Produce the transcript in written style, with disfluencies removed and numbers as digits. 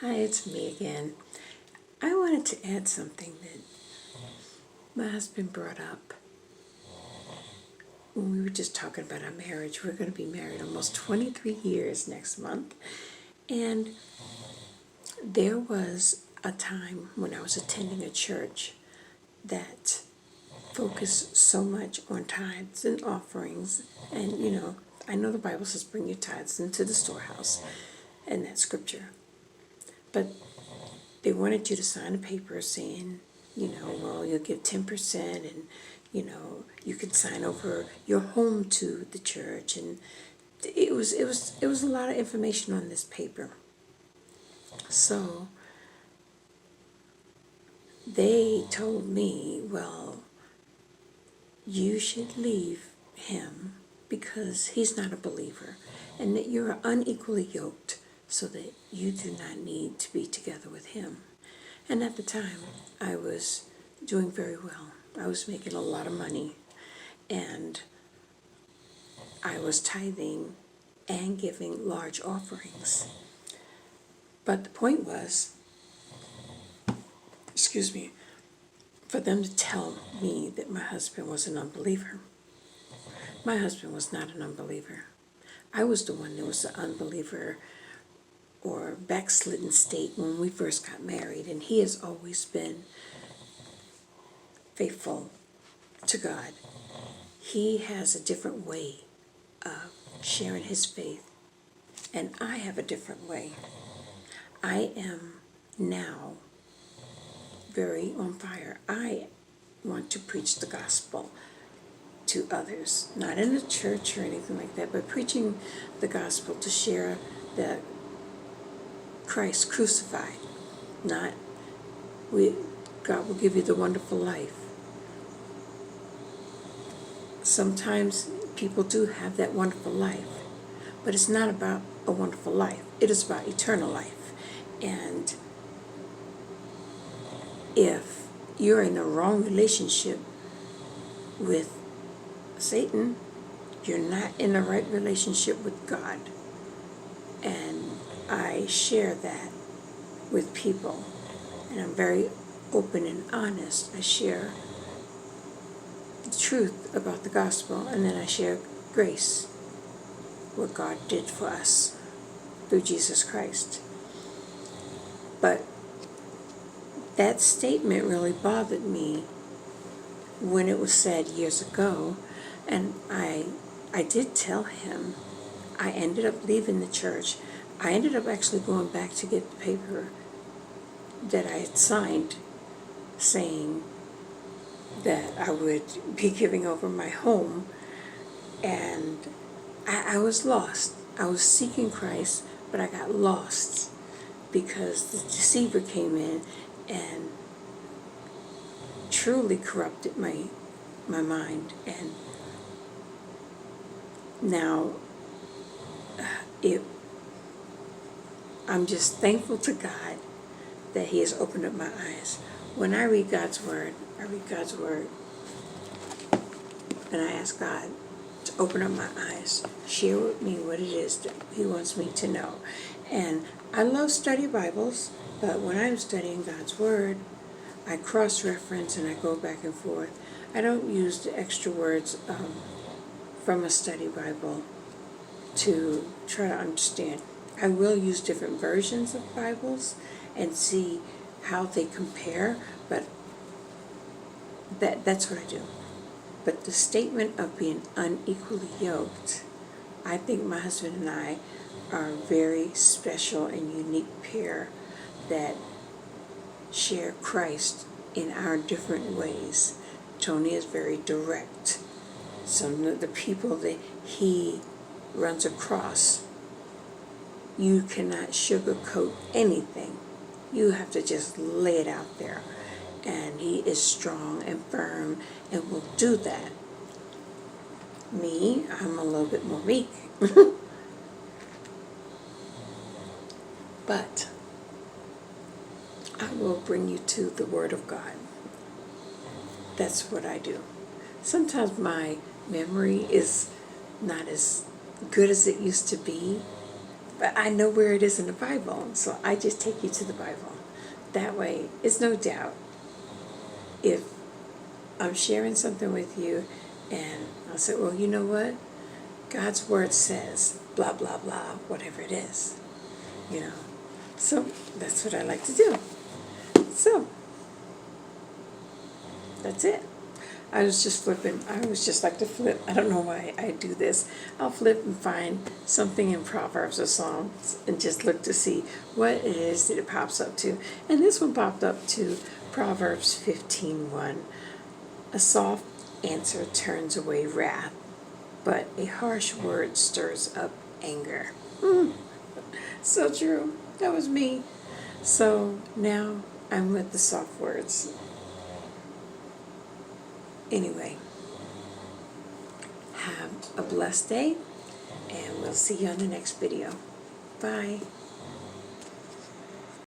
Hi, it's me again. I wanted to add something that my husband brought up when we were just talking about our marriage. We're going to be married almost 23 years next month. And there was a time when I was attending a church that focused so much on tithes and offerings. And, I know the Bible says bring your tithes into the storehouse, and that's scripture. But they wanted you to sign a paper saying, well, you'll give 10% and, you can sign over your home to the church. And it was a lot of information on this paper. So they told me, well, you should leave him because he's not a believer and that you're unequally yoked so that you do not need to be together with him. And at the time, I was doing very well. I was making a lot of money, and I was tithing and giving large offerings. But the point was, for them to tell me that my husband was an unbeliever. My husband was not an unbeliever. I was the one that was the unbeliever or backslidden state when we first got married, and he has always been faithful to God. He has a different way of sharing his faith, and I have a different way. I am now very on fire. I want to preach the gospel to others, not in a church or anything like that, but preaching the gospel to share that Christ crucified, not God will give you the wonderful life. Sometimes people do have that wonderful life, but it's not about a wonderful life. It is about eternal life. And if you're in the wrong relationship with Satan, you're not in the right relationship with God. And I share that with people, and I'm very open and honest. I share the truth about the gospel, and then I share grace, what God did for us through Jesus Christ. But that statement really bothered me when it was said years ago, and I did tell him. I ended up leaving the church. I ended up actually going back to get the paper that I had signed saying that I would be giving over my home, and I was lost. I was seeking Christ, but I got lost because the deceiver came in and truly corrupted my mind. And now I'm just thankful to God that he has opened up my eyes. When I read God's word, and I ask God to open up my eyes, share with me what it is that he wants me to know. And I love study Bibles, but when I'm studying God's word, I cross-reference and I go back and forth. I don't use the extra words from a study Bible to try to understand. I will use different versions of Bibles and see how they compare, but that's what I do. But the statement of being unequally yoked, I think my husband and I are a very special and unique pair that share Christ in our different ways. Tony is very direct. Some of the people that he runs across, you cannot sugarcoat anything. You have to just lay it out there. And he is strong and firm and will do that. Me, I'm a little bit more meek. But I will bring you to the Word of God. That's what I do. Sometimes my memory is not as good as it used to be, But I know where it is in the Bible, so I just take you to the Bible. That way, it's no doubt if I'm sharing something with you and I'll say, well, you know what? God's word says blah, blah, blah, whatever it is, you know. So that's what I like to do. So that's it. I was just flipping. I always just like to flip. I don't know why I do this. I'll flip and find something in Proverbs or Psalms and just look to see what it is that it pops up to. And this one popped up to Proverbs 15:1. A soft answer turns away wrath, but a harsh word stirs up anger. So true. That was me. So now I'm with the soft words. Anyway, have a blessed day, and we'll see you on the next video. Bye.